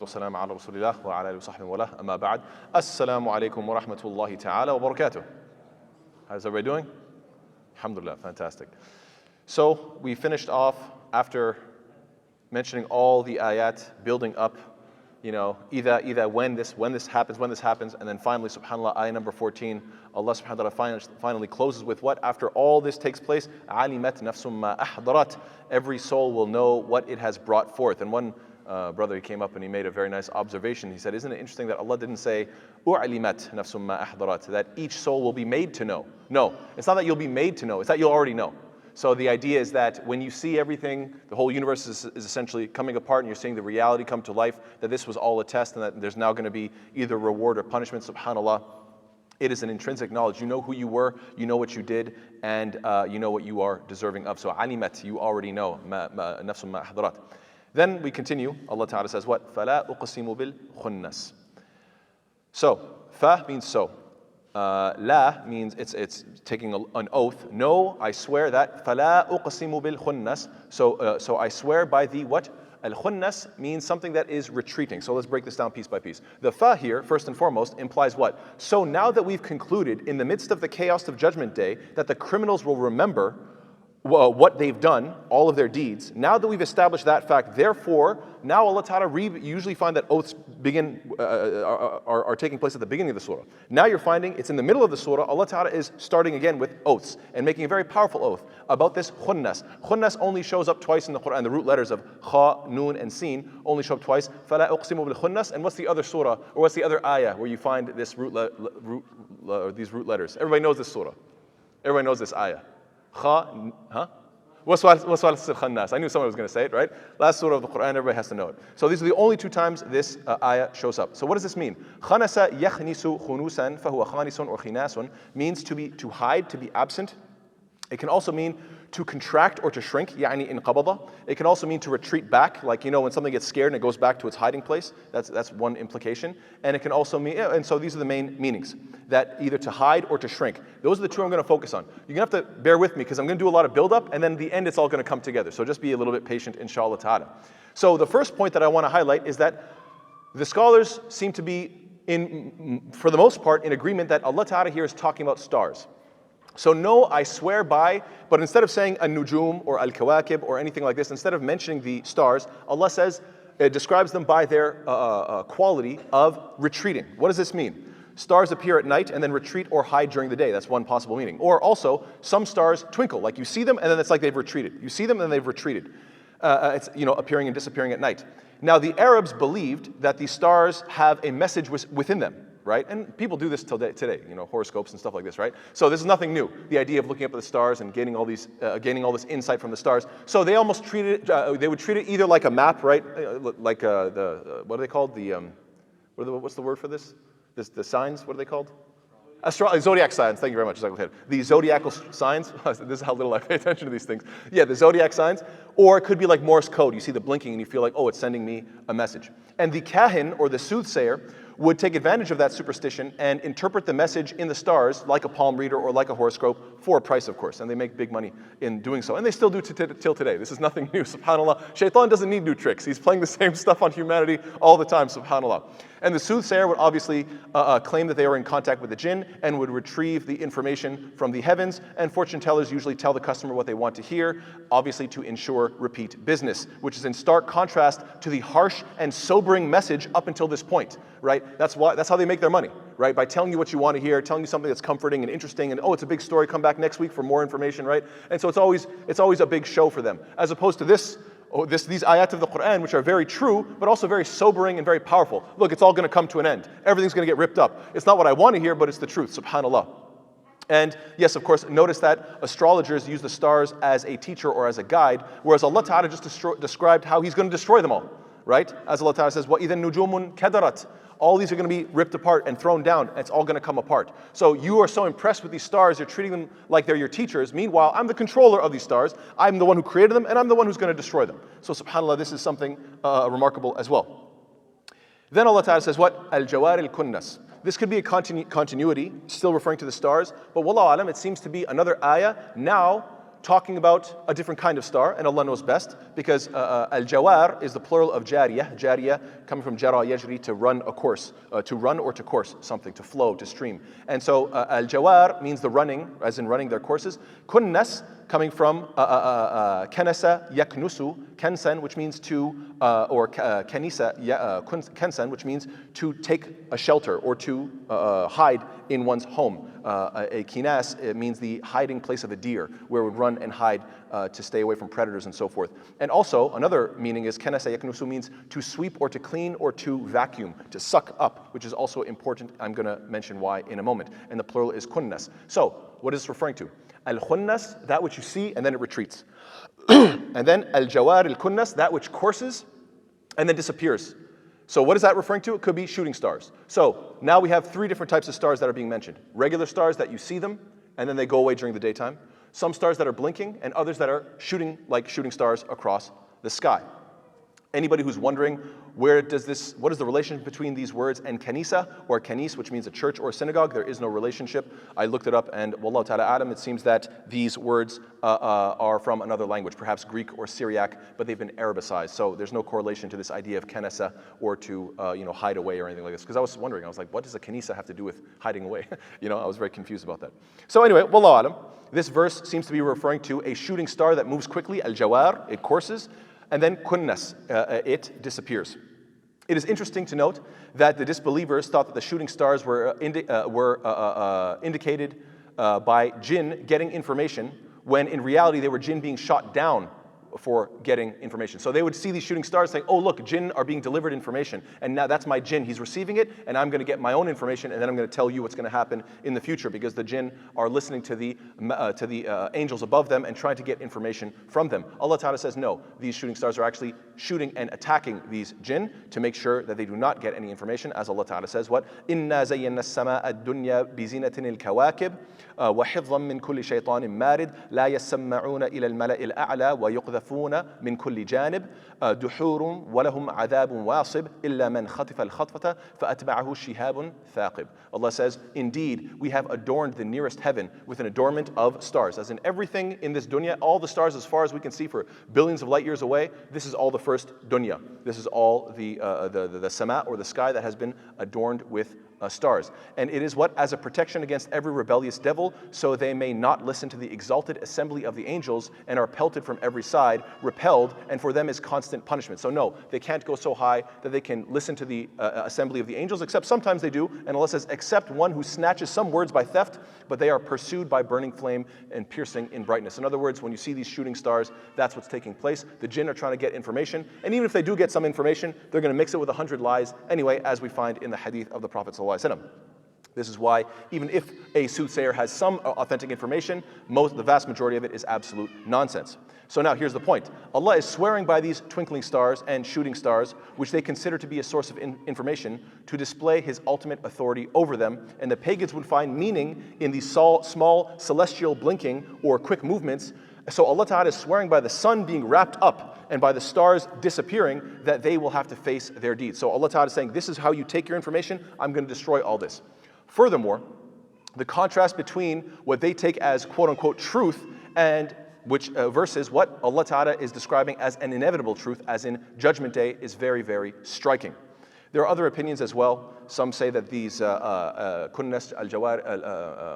والسلام على رسول الله وعلى آله وصحبه وله أما بعد السلام عليكم ورحمة الله تعالى وبركاته. How's everybody doing? Alhamdulillah, fantastic. So we finished off after mentioning all the ayat building up, either when this happens, and then finally, subhanAllah, ayah number 14, Allah subhanahu wa ta'ala finally closes with what? After all this takes place, عَلِمَتْ نَفْسٌ مَا أَحْضَرَتْ. Every soul will know what it has brought forth. And one brother, he came up and he made a very nice observation. He said, isn't it interesting that Allah didn't say, أُعْلِمَتْ نَفْسٌ مَا أَحْضَرَتْ, that each soul will be made to know. No, it's not that you'll be made to know, it's that you'll already know. So the idea is that when you see everything, the whole universe is essentially coming apart and you're seeing the reality come to life, that this was all a test and that there's now going to be either reward or punishment, subhanAllah. It is an intrinsic knowledge. You know who you were, you know what you did, and you know what you are deserving of. So alimat, you already know. نَفْسٌ مَا أَحْضَرَتْ. Then we continue. Allah Ta'ala says what? فَلَا أُقْسِمُ بِالْخُنَّسِ. So, fa means so. La means it's taking an oath. No, I swear that. فَلَا أُقْسِمُ بِالْخُنَّسِ. So I swear by the what? Al-khunnas means something that is retreating. So let's break this down piece by piece. The fa here, first and foremost, implies what? So now that we've concluded in the midst of the chaos of Judgment Day that the criminals will remember what they've done, all of their deeds, now that we've established that fact, therefore, now Allah Ta'ala, usually find that oaths are taking place at the beginning of the surah. Now you're finding it's in the middle of the surah, Allah Ta'ala is starting again with oaths and making a very powerful oath about this khunnas. Khunnas only shows up twice in the Quran. The root letters of kha, noon, and sin only show up twice. فَلَا أُقْسِمُ بِالْخُنَّسِ. And what's the other surah, or what's the other ayah where you find this these root letters? Everybody knows this surah. Everybody knows this ayah. What's al-khannas? I knew someone was going to say it, right? Last surah of the Quran, everybody has to know it. So these are the only two times this ayah shows up. So what does this mean? Khanasa yakhnisu khunusan fahuwa khanisun or khinasun means to hide, to be absent. It can also mean to contract or to shrink, يعني in qabada. It can also mean to retreat back, like when something gets scared and it goes back to its hiding place. That's one implication. And it can also mean, and so these are the main meanings, that either to hide or to shrink. Those are the two I'm going to focus on. You're going to have to bear with me because I'm going to do a lot of build-up, and then in the end it's all going to come together. So just be a little bit patient, inshallah ta'ala. So the first point that I want to highlight is that the scholars seem to be, for the most part, in agreement that Allah ta'ala here is talking about stars. So no, I swear by, but instead of saying an-nujum or al-kawakib or anything like this, instead of mentioning the stars, Allah says, it describes them by their quality of retreating. What does this mean? Stars appear at night and then retreat or hide during the day. That's one possible meaning. Or also, some stars twinkle, like you see them and then it's like they've retreated. You see them and then they've retreated. It's appearing and disappearing at night. Now the Arabs believed that these stars have a message within them. Right? And people do this today, horoscopes and stuff like this, right? So this is nothing new. The idea of looking up at the stars and gaining all this insight from the stars. So they almost treated it. They would treat it either like a map, right? Like what are they called? What's the word for this? The signs. What are they called? Zodiac signs. Thank you very much. The zodiacal signs. This is how little I pay attention to these things. Yeah, the zodiac signs. Or it could be like Morse code. You see the blinking and you feel like, oh, it's sending me a message. And the kahin, or the soothsayer, would take advantage of that superstition and interpret the message in the stars like a palm reader or like a horoscope for a price, of course. And they make big money in doing so. And they still do till today. This is nothing new, subhanAllah. Shaitan doesn't need new tricks. He's playing the same stuff on humanity all the time, subhanAllah. And the soothsayer would obviously claim that they were in contact with the jinn and would retrieve the information from the heavens. And fortune tellers usually tell the customer what they want to hear, obviously to ensure repeat business, which is in stark contrast to the harsh and sobering message up until this point, right? That's how they make their money, right? By telling you what you want to hear, telling you something that's comforting and interesting, and it's a big story, come back next week for more information, right? And so it's always a big show for them, as opposed to these ayat of the Quran, which are very true, but also very sobering and very powerful. Look, it's all going to come to an end. Everything's going to get ripped up. It's not what I want to hear, but it's the truth, subhanAllah. And yes, of course, notice that astrologers use the stars as a teacher or as a guide, whereas Allah Ta'ala just described how He's going to destroy them all, right? As Allah Ta'ala says, وَإِذَا النُّجُومٌ كَدَرَتْ. All these are going to be ripped apart and thrown down, and it's all going to come apart. So you are so impressed with these stars, you're treating them like they're your teachers. Meanwhile, I'm the controller of these stars. I'm the one who created them, and I'm the one who's going to destroy them. So subhanAllah, this is something remarkable as well. Then Allah Ta'ala says, what? Al-jawar al-kunnas. This could be a continuity, still referring to the stars, but wallahu alam, it seems to be another ayah now talking about a different kind of star, and Allah knows best, because al-jawar is the plural of jariyah. Jariyah coming from jara yajri, to run a course, to run or to course something, to flow, to stream. And so al-jawar means the running, as in running their courses. Kunnas coming from kanasa yaknusu, kensan, which means to, or kanisa kensan, which means to take a shelter or to hide in one's home. A kinas, it means the hiding place of a deer, where it would run and hide to stay away from predators and so forth. And also, another meaning is kanasa yaknusu means to sweep or to clean or to vacuum, to suck up, which is also important. I'm going to mention why in a moment. And the plural is kunnas. So, what is this referring to? Al-khunnas, that which you see and then it retreats. And then al-jawar al-kunnas, that which courses and then disappears. So what is that referring to? It could be shooting stars. So now we have three different types of stars that are being mentioned. Regular stars that you see them and then they go away during the daytime. Some stars that are blinking and others that are shooting like shooting stars across the sky. Anybody who's wondering what is the relationship between these words and kanisa or kanis, which means a church or a synagogue, there is no relationship. I looked it up and wallahu ta'ala alam, it seems that these words are from another language, perhaps Greek or Syriac, but they've been Arabicized. So there's no correlation to this idea of kanisa or to hide away or anything like this. Because I was wondering, I was like, what does a kanisa have to do with hiding away? I was very confused about that. So anyway, wallahu alam, this verse seems to be referring to a shooting star that moves quickly, al-jawar, it courses, and then kunnas, it disappears. It is interesting to note that the disbelievers thought that the shooting stars were indicated by jinn getting information, when in reality they were jinn being shot down for getting information. So they would see these shooting stars saying, oh look, jinn are being delivered information, and now that's my jinn, he's receiving it, and I'm going to get my own information, and then I'm going to tell you what's going to happen in the future, because the jinn are listening to the angels above them and trying to get information from them. Allah Ta'ala says no, these shooting stars are actually shooting and attacking these jinn to make sure that they do not get any information, as Allah Ta'ala says, what? إِنَّا زَيَّنَّا السَّمَاءَ الدُّنْيَا بِزِينَةٍ الْكَوَاكِبِ وَحِفْظًا مِّن كُلِّ شَيْطَانٍ مَارِدٍ لَا يَسَّمَّعُونَ إِلَى الْمَلَإِ الْأَعْلَى وَيُقْذَفُونَ من كل جانب دحور ولهم عذاب واصب إلا من خطف الخطفة فأتبعه شهاب ثاقب. Allah says, indeed, we have adorned the nearest heaven with an adornment of stars. As in everything in this dunya, all the stars as far as we can see for billions of light years away, this is all the first dunya. This is all the sama or the sky that has been adorned with stars. And it is what? As a protection against every rebellious devil, so they may not listen to the exalted assembly of the angels and are pelted from every side, repelled, and for them is constant punishment. So no, they can't go so high that they can listen to the assembly of the angels, except sometimes they do, and Allah says, except one who snatches some words by theft, but they are pursued by burning flame and piercing in brightness. In other words, when you see these shooting stars, that's what's taking place. The jinn are trying to get information, and even if they do get some information, they're going to mix it with 100 lies anyway, as we find in the hadith of the Prophet ﷺ. This is why even if a soothsayer has some authentic information, the vast majority of it is absolute nonsense. So now here's the point. Allah is swearing by these twinkling stars and shooting stars, which they consider to be a source of information, to display His ultimate authority over them. And the pagans would find meaning in these small celestial blinking or quick movements. So Allah Ta'ala is swearing by the sun being wrapped up and by the stars disappearing, that they will have to face their deeds. So Allah Ta'ala is saying, this is how you take your information, I'm going to destroy all this. Furthermore, the contrast between what they take as quote-unquote truth and which versus what Allah Ta'ala is describing as an inevitable truth, as in Judgment Day, is very, very striking. There are other opinions as well. Some say that these kunnas, al-jawar,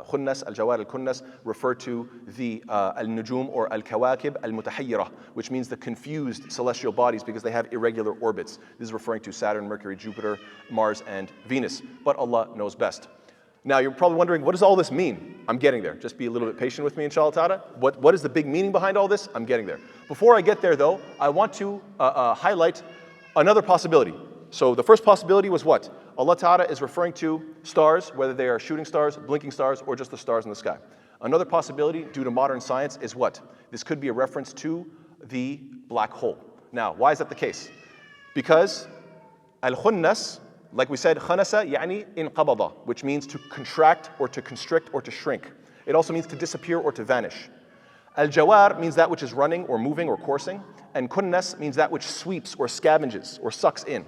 al-kunnas refer to the al-nujum or al-kawakib al-mutahayyirah, which means the confused celestial bodies because they have irregular orbits. This is referring to Saturn, Mercury, Jupiter, Mars, and Venus. But Allah knows best. Now you're probably wondering, what does all this mean? I'm getting there. Just be a little bit patient with me, inshallah ta'ala. What is the big meaning behind all this? I'm getting there. Before I get there though, I want to highlight another possibility. So the first possibility was what? Allah Ta'ala is referring to stars, whether they are shooting stars, blinking stars, or just the stars in the sky. Another possibility, due to modern science, is what? This could be a reference to the black hole. Now, why is that the case? Because al-khunnas, like we said, khanasa yani inqabada, which means to contract or to constrict or to shrink. It also means to disappear or to vanish. Al-jawar means that which is running or moving or coursing, and kunnas means that which sweeps or scavenges or sucks in.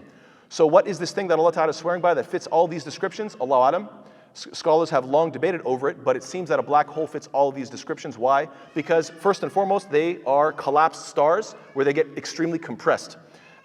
So what is this thing that Allah Ta'ala is swearing by that fits all these descriptions? Allahu alam. Scholars have long debated over it, but it seems that a black hole fits all of these descriptions. Why? Because first and foremost, they are collapsed stars where they get extremely compressed.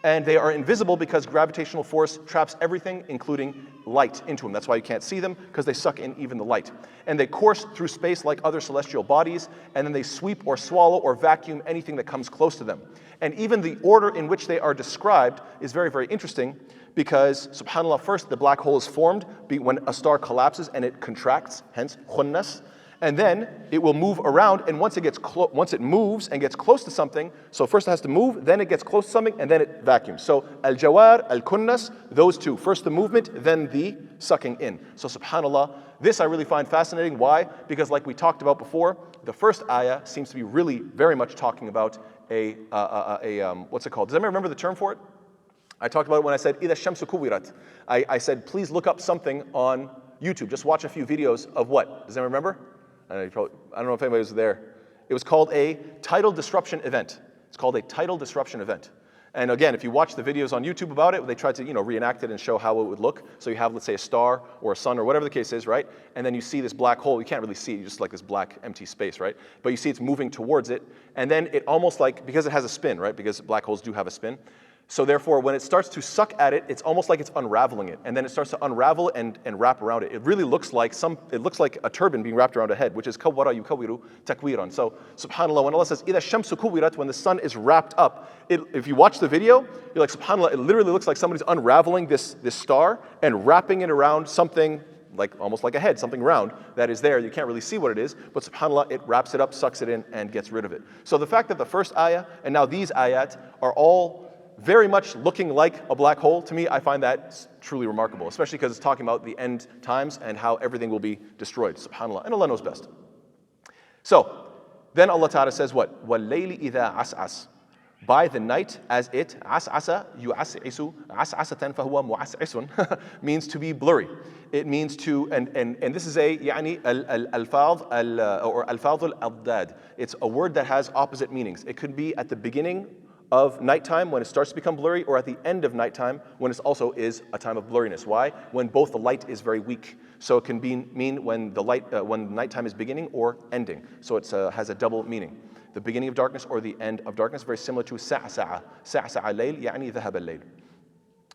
And they are invisible because gravitational force traps everything, including light, into them. That's why you can't see them, because they suck in even the light. And they course through space like other celestial bodies, and then they sweep or swallow or vacuum anything that comes close to them. And even the order in which they are described is very, very interesting, because, subhanAllah, first the black hole is formed when a star collapses and it contracts, hence khunnas. And then it will move around, and once it moves and gets close to something, so first it has to move, then it gets close to something, and then it vacuums. So al-jawar, al-kunnas, those two. First the movement, then the sucking in. So subhanAllah, this I really find fascinating. Why? Because like we talked about before, the first ayah seems to be really very much talking about what's it called? Does anyone remember the term for it? I talked about it when I said, إِذَا الشَّمْسُ كُوِّرَتْ. I said, please look up something on YouTube. Just watch a few videos of what? Does anyone remember? I don't know if anybody was there. It was called a tidal disruption event. It's called a tidal disruption event. And again, if you watch the videos on YouTube about it, they tried to reenact it and show how it would look. So you have, let's say, a star or a sun or whatever the case is, right? And then you see this black hole. You can't really see it, just like this black empty space, right? But you see it's moving towards it. And then it almost like, because it has a spin, right? Because black holes do have a spin. So therefore, when it starts to suck at it, it's almost like it's unraveling it. And then it starts to unravel and wrap around it. It really looks like a turban being wrapped around a head, which is kawwara yukawiru takwiran. So subhanAllah, when Allah says, إِذَا الشَّمْسُ كُوِّرَتْ, when the sun is wrapped up, if you watch the video, you're like, subhanAllah, it literally looks like somebody's unraveling this star and wrapping it around something like almost like a head, something round that is there. You can't really see what it is, but subhanAllah, it wraps it up, sucks it in, and gets rid of it. So the fact that the first ayah and now these ayat are all very much looking like a black hole, to me, I find that truly remarkable, especially because it's talking about the end times and how everything will be destroyed, subhanAllah, and Allah knows best. So, then Allah Ta'ala says what? وَاللَّيْلِ إِذَا عَسْعَسْ. By the night, as it, عَسْعَسَ يُعَسْعِسُ عَسْعَسَةً فَهُوَ مُعَسْعِسٌ, means to be blurry. It means to, and this is a, or al-fadl al-dad. It's a word that has opposite meanings. It could be at the beginning of nighttime when it starts to become blurry, or at the end of nighttime when it also is a time of blurriness. Why? When both the light is very weak. So it can mean when the when nighttime is beginning or ending. So it has a double meaning. The beginning of darkness or the end of darkness, very similar to sa'sa'a. Sa'sa'a layl, يعني ذهب الليل.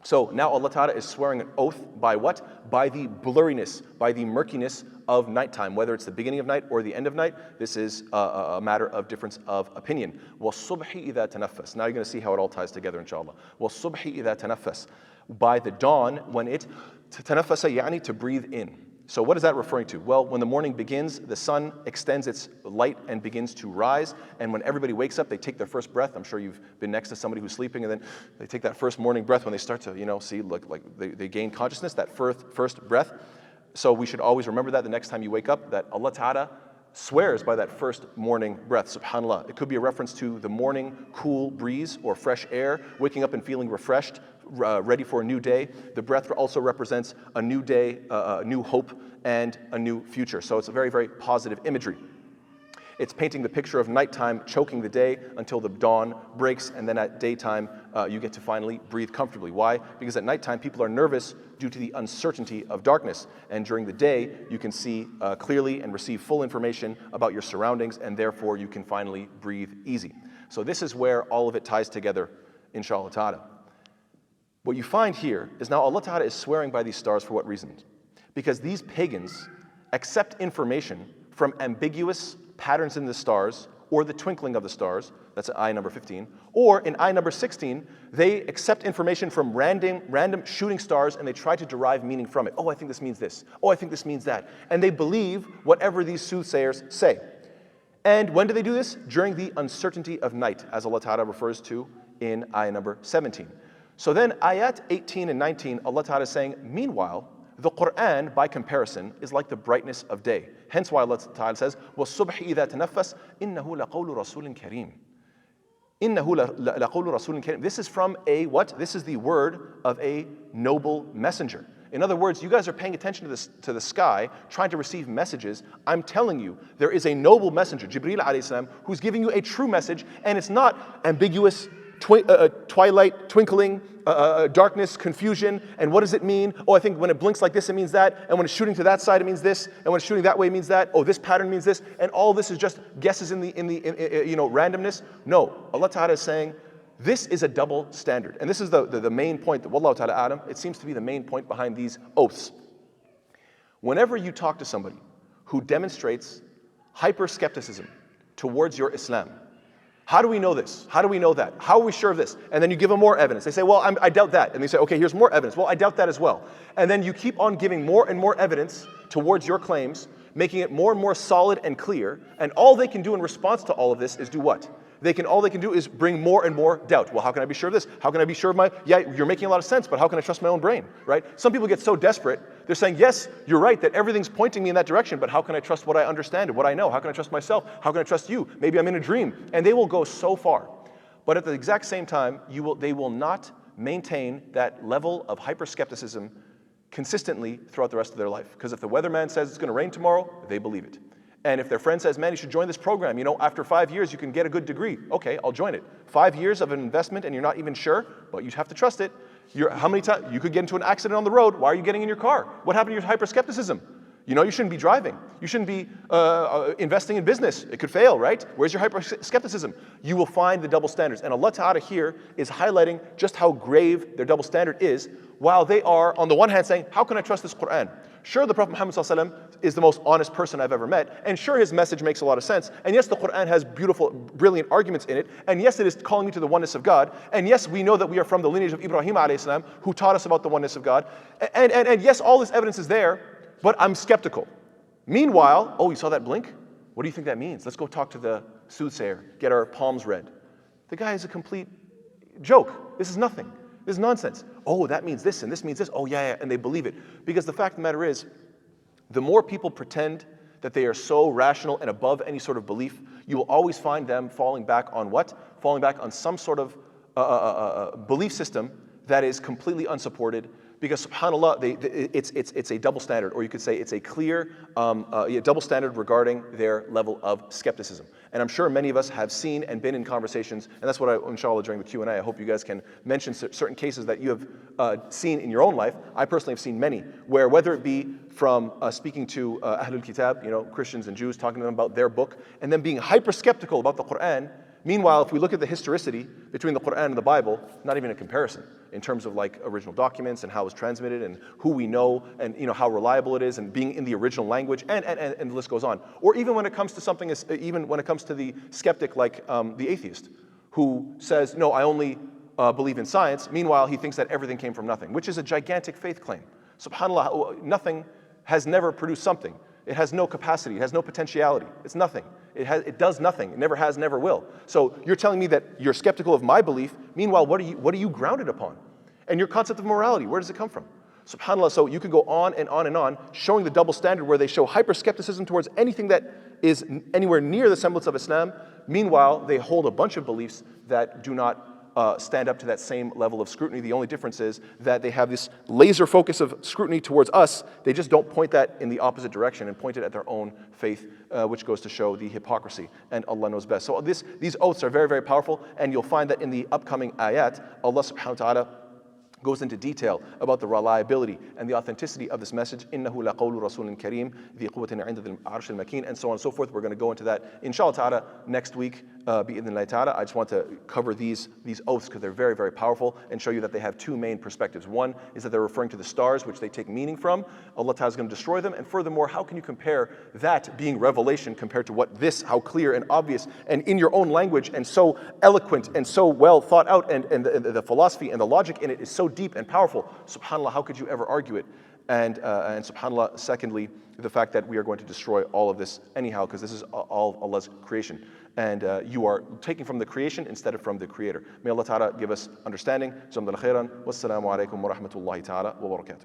So now Allah Ta'ala is swearing an oath by what? By the blurriness, by the murkiness of nighttime, whether it's the beginning of night or the end of night. This is a matter of difference of opinion. وَالصُّبْحِ إِذَا تَنَفَّسْ. Now you're going to see how it all ties together, inshallah. وَالصُّبْحِ إِذَا تَنَفَّسْ. By the dawn, when it, تَنَفَّسَ يعني to breathe in. So what is that referring to? Well, when the morning begins, the sun extends its light and begins to rise. And when everybody wakes up, they take their first breath. I'm sure you've been next to somebody who's sleeping, and then they take that first morning breath when they start to, see, like they gain consciousness, that first breath. So we should always remember that the next time you wake up, that Allah Ta'ala swears by that first morning breath, subhanAllah. It could be a reference to the morning cool breeze or fresh air, waking up and feeling refreshed, ready for a new day. The breath also represents a new day, a new hope, and a new future. So it's a very, very positive imagery. It's painting the picture of nighttime choking the day until the dawn breaks, and then at daytime you get to finally breathe comfortably. Why? Because at nighttime people are nervous due to the uncertainty of darkness, and during the day you can see clearly and receive full information about your surroundings, and therefore you can finally breathe easy. So this is where all of it ties together, inshallah ta'ala. What you find here is now Allah Ta'ala is swearing by these stars for what reasons? Because these pagans accept information from ambiguous patterns in the stars or the twinkling of the stars. That's ayah number 15. Or in ayah number 16, they accept information from random shooting stars and they try to derive meaning from it. Oh, I think this means this. Oh, I think this means that. And they believe whatever these soothsayers say. And when do they do this? During the uncertainty of night, as Allah Ta'ala refers to in ayah number 17. So then ayat 18 and 19, Allah Ta'ala is saying, meanwhile, the Quran, by comparison, is like the brightness of day. Hence why Allah Ta'ala says, وَالصُّبْحِ إِذَا تَنَفَّسْ إِنَّهُ لَقَوْلُ رَسُولٍ كَرِيمٍ. إِنَّهُ لَقَوْلُ رَسُولٍ كَرِيمٍ. This is from a what? This is the word of a noble messenger. In other words, you guys are paying attention to the sky, trying to receive messages. I'm telling you, there is a noble messenger, Jibreel alayhi salam, who's giving you a true message, and it's not ambiguous twilight, twinkling, darkness, confusion, and what does it mean? Oh, I think when it blinks like this, it means that, and when it's shooting to that side, it means this, and when it's shooting that way, it means that. Oh, this pattern means this, and all this is just guesses in the randomness. No, Allah Ta'ala is saying, this is a double standard. And this is the main point that, Wallahu Ta'ala Adam, it seems to be the main point behind these oaths. Whenever you talk to somebody who demonstrates hyper-skepticism towards your Islam, how do we know this? How do we know that? How are we sure of this? And then you give them more evidence. They say, well, I doubt that. And they say, okay, here's more evidence. Well, I doubt that as well. And then you keep on giving more and more evidence towards your claims, making it more and more solid and clear. And all they can do in response to all of this is do what? All they can do is bring more and more doubt. Well, how can I be sure of this? How can I be sure of you're making a lot of sense, but how can I trust my own brain, right? Some people get so desperate, they're saying, yes, you're right, that everything's pointing me in that direction, but how can I trust what I understand and what I know? How can I trust myself? How can I trust you? Maybe I'm in a dream. And they will go so far. But at the exact same time, they will not maintain that level of hyper-skepticism consistently throughout the rest of their life. Because if the weatherman says it's going to rain tomorrow, they believe it. And if their friend says, man, you should join this program, after 5 years you can get a good degree. Okay, I'll join it. 5 years of an investment and you're not even sure, but you have to trust it. How many times? You could get into an accident on the road. Why are you getting in your car? What happened to your hyper-skepticism? You shouldn't be driving. You shouldn't be investing in business. It could fail, right? Where's your hyper-skepticism? You will find the double standards. And Allah Ta'ala here is highlighting just how grave their double standard is, while they are, on the one hand, saying, how can I trust this Quran? Sure, the Prophet Muhammad ﷺ is the most honest person I've ever met, and sure, his message makes a lot of sense, and yes, the Quran has beautiful, brilliant arguments in it, and yes, it is calling me to the oneness of God, and yes, we know that we are from the lineage of Ibrahim ﷺ, who taught us about the oneness of God, and yes, all this evidence is there, but I'm skeptical. Meanwhile, oh, you saw that blink? What do you think that means? Let's go talk to the soothsayer, get our palms read. The guy is a complete joke. This is nothing. This is nonsense. Oh, that means this and this means this. Oh, yeah, and they believe it. Because the fact of the matter is, the more people pretend that they are so rational and above any sort of belief, you will always find them falling back on what? Falling back on some sort of belief system that is completely unsupported. Because subhanAllah, it's a double standard, or you could say it's a clear double standard regarding their level of skepticism. And I'm sure many of us have seen and been in conversations, and that's what inshallah, during the Q&A, I hope you guys can mention certain cases that you have seen in your own life. I personally have seen many, where whether it be from speaking to Ahlul Kitab, Christians and Jews, talking to them about their book, and then being hyper-skeptical about the Quran. Meanwhile, if we look at the historicity between the Quran and the Bible, not even a comparison in terms of like original documents and how it was transmitted and who we know and how reliable it is and being in the original language and the list goes on. Or even when it comes to even when it comes to the skeptic like the atheist who says, no, I only believe in science. Meanwhile, he thinks that everything came from nothing, which is a gigantic faith claim. SubhanAllah, nothing has never produced something. It has no capacity. It has no potentiality. It's nothing. It does nothing. It never has, never will. So you're telling me that you're skeptical of my belief. Meanwhile, what are you grounded upon? And your concept of morality, where does it come from? SubhanAllah, so you can go on and on and on, showing the double standard where they show hyper-skepticism towards anything that is anywhere near the semblance of Islam. Meanwhile, they hold a bunch of beliefs that do not stand up to that same level of scrutiny. The only difference is that they have this laser focus of scrutiny towards us. They just don't point that in the opposite direction and point it at their own faith, which goes to show the hypocrisy. And Allah knows best. So these oaths are very, very powerful. And you'll find that in the upcoming ayat, Allah subhanahu wa ta'ala goes into detail about the reliability and the authenticity of this message. إِنَّهُ لَقَوْلُ رَسُولٍ كَرِيمٍ ذِي قُوَّةٍ عِنْدَ ذِي الْعَرْشِ الْمَكِينِ, and so on and so forth. We're going to go into that, inshallah ta'ala, next week, bi'idhnillahi ta'ala. I just want to cover these oaths because they're very, very powerful and show you that they have two main perspectives. One is that they're referring to the stars, which they take meaning from. Allah ta'ala is going to destroy them. And furthermore, how can you compare that being revelation compared to how clear and obvious and in your own language and so eloquent and so well thought out and the philosophy and the logic in it is so deep and powerful. SubhanAllah, how could you ever argue it? And SubhanAllah, secondly, the fact that we are going to destroy all of this anyhow, because this is all Allah's creation. And you are taking from the creation instead of from the Creator. May Allah Ta'ala give us understanding. Jazakumullah khairan. Wassalamu alaikum wa rahmatullahi ta'ala wa barakatuh.